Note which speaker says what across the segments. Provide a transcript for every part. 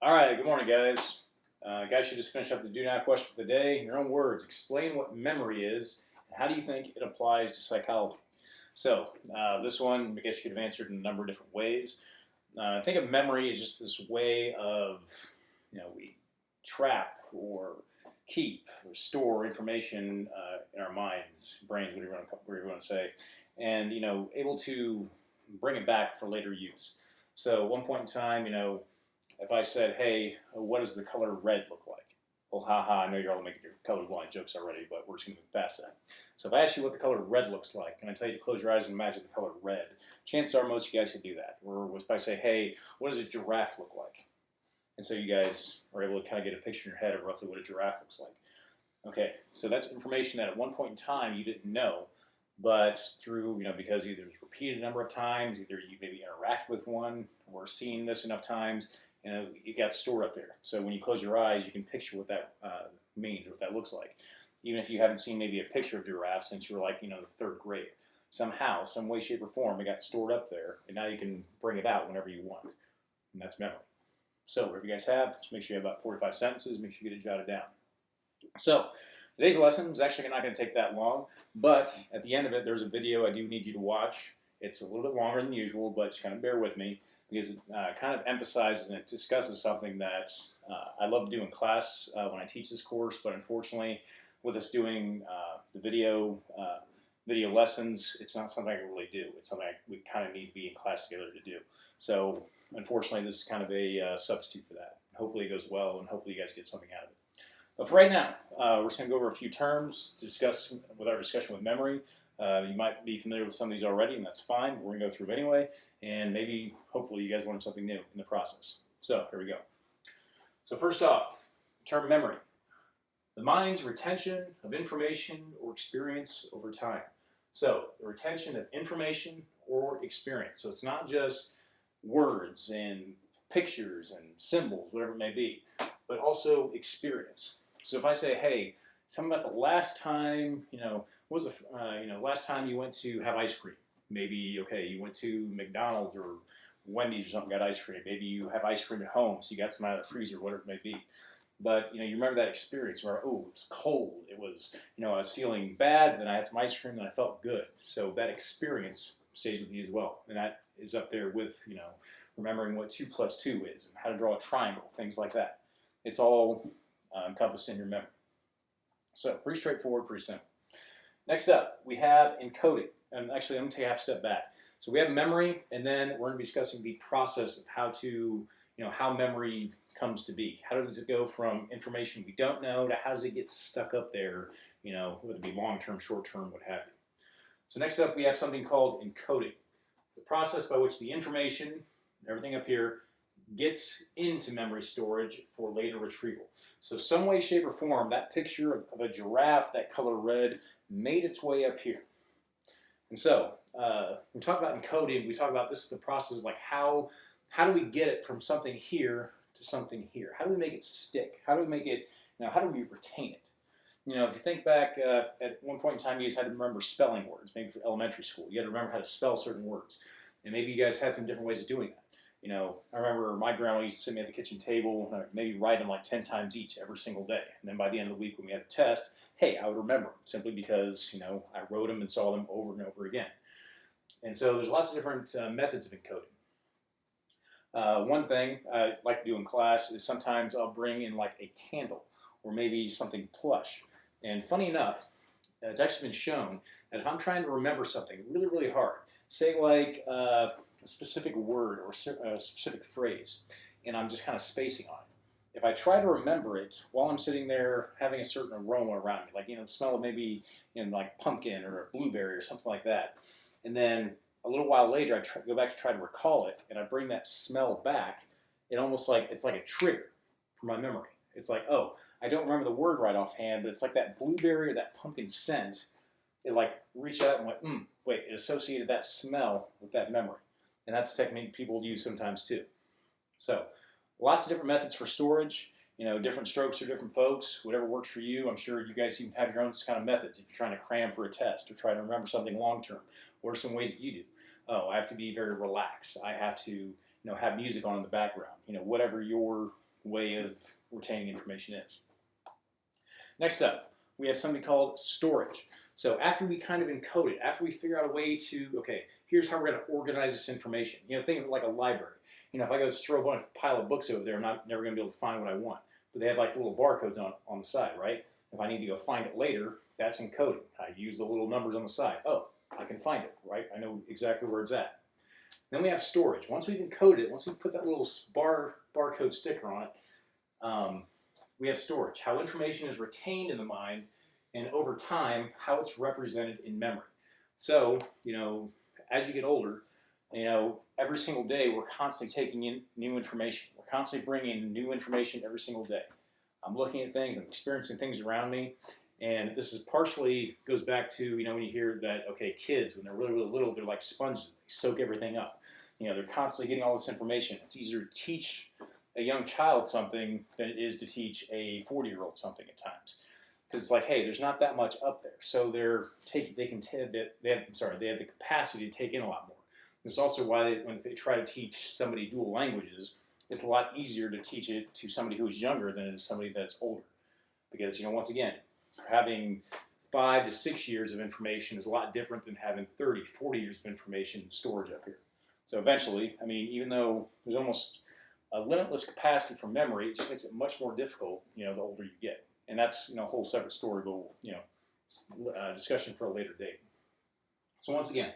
Speaker 1: All right, good morning, guys. Guys, should just finish up the do not question for the day. In your own words, explain what memory is and how do you think it applies to psychology. So, this one, I guess you could have answered in a number of different ways. I think of memory as just this way of, we trap or keep or store information in our minds, brains, whatever you want to say, and, able to bring it back for later use. So, at one point in time, if I said, hey, what does the color red look like? Well, haha, I know you're all making your colorblind jokes already, but we're just going to move past that. So if I ask you what the color red looks like, and I tell you to close your eyes and imagine the color red, chances are most of you guys can do that. Or if I say, hey, what does a giraffe look like? And so you guys are able to kind of get a picture in your head of roughly what a giraffe looks like. Okay, so that's information that at one point in time you didn't know, but through, because either it's repeated a number of times, either you maybe interact with one or seen this enough times, it got stored up there. So when you close your eyes, you can picture what that means, what that looks like. Even if you haven't seen maybe a picture of giraffe since you were like, the third grade. Somehow, some way, shape, or form, it got stored up there, and now you can bring it out whenever you want. And that's memory. So whatever you guys have, just make sure you have about 45 sentences, make sure you get it jotted down. So today's lesson is actually not going to take that long, but at the end of it, there's a video I do need you to watch. It's a little bit longer than usual, but just kind of bear with me, because it kind of emphasizes and it discusses something that I love to do in class when I teach this course, but unfortunately, with us doing the video lessons, it's not something I can really do. It's something we kind of need to be in class together to do. So unfortunately, this is kind of a substitute for that. Hopefully it goes well, and hopefully you guys get something out of it. But for right now, we're just going to go over a few terms to discuss with our discussion with memory. You might be familiar with some of these already, and that's fine. We're going to go through them anyway, and maybe, hopefully, you guys learn something new in the process. So here we go. So first off, term memory. The mind's retention of information or experience over time. So the retention of information or experience. So it's not just words and pictures and symbols, whatever it may be, but also experience. So if I say, hey, tell me about the last time, what was the last time you went to have ice cream? Maybe, okay, you went to McDonald's or Wendy's or something, got ice cream. Maybe you have ice cream at home, so you got some out of the freezer, whatever it may be. But, you remember that experience where, oh, it was cold. It was, I was feeling bad, then I had some ice cream and I felt good. So that experience stays with you as well. And that is up there with, remembering what 2 plus 2 is and how to draw a triangle, things like that. It's all encompassed in your memory. So pretty straightforward, pretty simple. Next up, we have encoding. And actually, I'm going to take a half step back. So we have memory, and then we're going to be discussing the process of how to, how memory comes to be. How does it go from information we don't know to how does it get stuck up there, whether it be long-term, short-term, what have you. So next up, we have something called encoding. The process by which the information, everything up here, gets into memory storage for later retrieval. So some way, shape, or form, that picture of a giraffe, that color red, made its way up here. And so, when we talk about encoding, we talk about this is the process of like how do we get it from something here to something here? How do we make it stick? How do we make it, how do we retain it? If you think back, at one point in time, you guys had to remember spelling words, maybe for elementary school. You had to remember how to spell certain words. And maybe you guys had some different ways of doing that. I remember my grandma used to sit me at the kitchen table, maybe write them like 10 times each every single day. And then by the end of the week when we had a test, hey, I would remember them simply because, I wrote them and saw them over and over again. And so there's lots of different methods of encoding. One thing I like to do in class is sometimes I'll bring in like a candle or maybe something plush. And funny enough, it's actually been shown that if I'm trying to remember something really, really hard, say like a specific word or a specific phrase, and I'm just kind of spacing on it. If I try to remember it while I'm sitting there having a certain aroma around me, like, the smell of maybe, like pumpkin or a blueberry or something like that, and then a little while later I go back to try to recall it, and I bring that smell back, it's like a trigger for my memory. It's like, oh, I don't remember the word right offhand, but it's like that blueberry or that pumpkin scent. It like reached out and went, wait, it associated that smell with that memory. And that's a technique people use sometimes too. So lots of different methods for storage, different strokes for different folks, whatever works for you. I'm sure you guys even have your own kind of methods if you're trying to cram for a test or try to remember something long term. What are some ways that you do? Oh, I have to be very relaxed. I have to, have music on in the background. Whatever your way of retaining information is. Next up, we have something called storage. So after we kind of encode it, after we figure out a way to, okay, here's how we're going to organize this information. Think of it like a library. If I go throw a pile of books over there, I'm never going to be able to find what I want. But they have like little barcodes on the side, right? If I need to go find it later, that's encoding. I use the little numbers on the side. Oh, I can find it, right? I know exactly where it's at. Then we have storage. Once we've encoded it, once we put that little barcode sticker on it, we have storage. How information is retained in the mind, and over time, how it's represented in memory. So, as you get older, every single day we're constantly taking in new information. We're constantly bringing in new information every single day. I'm looking at things, I'm experiencing things around me, and this is partially goes back to, when you hear that, okay, kids, when they're really, really little, they're like sponges. They soak everything up. They're constantly getting all this information. It's easier to teach a young child something than it is to teach a 40-year-old something at times. Because it's like, hey, there's not that much up there. So they have the capacity to take in a lot more. It's also why when they try to teach somebody dual languages, it's a lot easier to teach it to somebody who's younger than it is somebody that's older. Because, once again, having 5 to 6 years of information is a lot different than having 30, 40 years of information in storage up here. So eventually, even though there's almost a limitless capacity for memory, it just makes it much more difficult, the older you get. And that's, a whole separate story, but, discussion for a later date. So once again,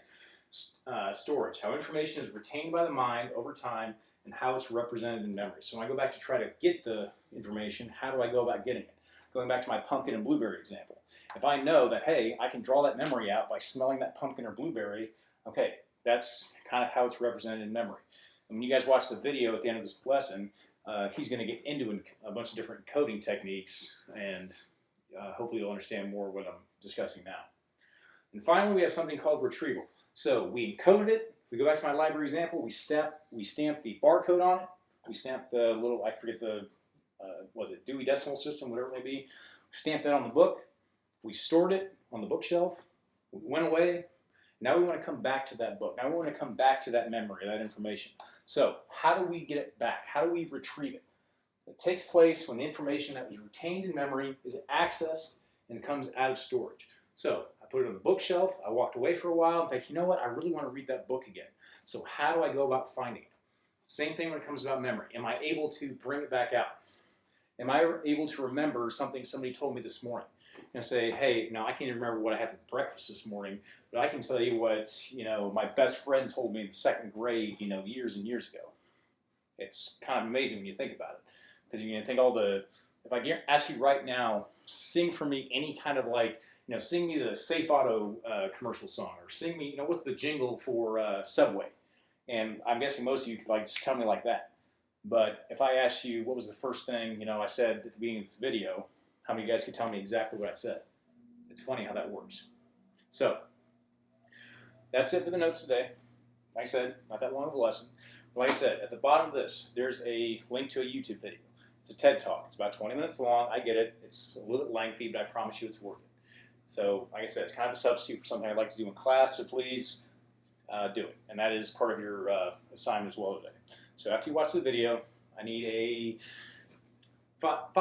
Speaker 1: storage, how information is retained by the mind over time and how it's represented in memory. So when I go back to try to get the information, how do I go about getting it? Going back to my pumpkin and blueberry example. If I know that, hey, I can draw that memory out by smelling that pumpkin or blueberry, okay, that's kind of how it's represented in memory. And when you guys watch the video at the end of this lesson, he's going to get into a bunch of different encoding techniques, and hopefully you'll understand more what I'm discussing now. And finally, we have something called retrieval. So we encoded it. If we go back to my library example, we stamp the barcode on it. We stamp the little, I forget the, was it Dewey Decimal System, whatever it may be. We stamped that on the book. We stored it on the bookshelf. We went away. Now we want to come back to that book. Now we want to come back to that memory, that information. So how do we get it back? How do we retrieve it? It takes place when the information that was retained in memory is accessed and comes out of storage. So I put it on the bookshelf. I walked away for a while and think, you know what? I really want to read that book again. So how do I go about finding it? Same thing when it comes about memory. Am I able to bring it back out? Am I able to remember something somebody told me this morning? Say, hey, I can't even remember what I had for breakfast this morning, but I can tell you what, my best friend told me in 2nd grade, years and years ago. It's kind of amazing when you think about it. Because you think if I ask you right now, sing for me any kind of sing me the Safe Auto commercial song, or sing me, what's the jingle for Subway? And I'm guessing most of you could just tell me like that. But if I asked you what was the first thing, I said at the beginning of this video, how many of you guys could tell me exactly what I said? It's funny how that works. So, that's it for the notes today. Like I said, not that long of a lesson. But like I said, at the bottom of this, there's a link to a YouTube video. It's a TED Talk. It's about 20 minutes long. I get it. It's a little bit lengthy, but I promise you it's worth it. So, like I said, it's kind of a substitute for something I'd like to do in class, so please do it. And that is part of your assignment as well today. So after you watch the video, I need a 5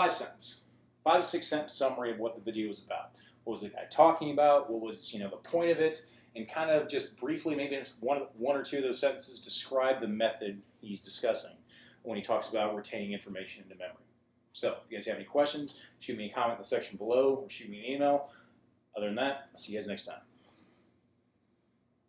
Speaker 1: to 6 sentence summary of what the video was about. What was the guy talking about? What was the point of it? And kind of just briefly, maybe one or two of those sentences, describe the method he's discussing when he talks about retaining information into memory. So if you guys have any questions, shoot me a comment in the section below or shoot me an email. Other than that, I'll see you guys next time.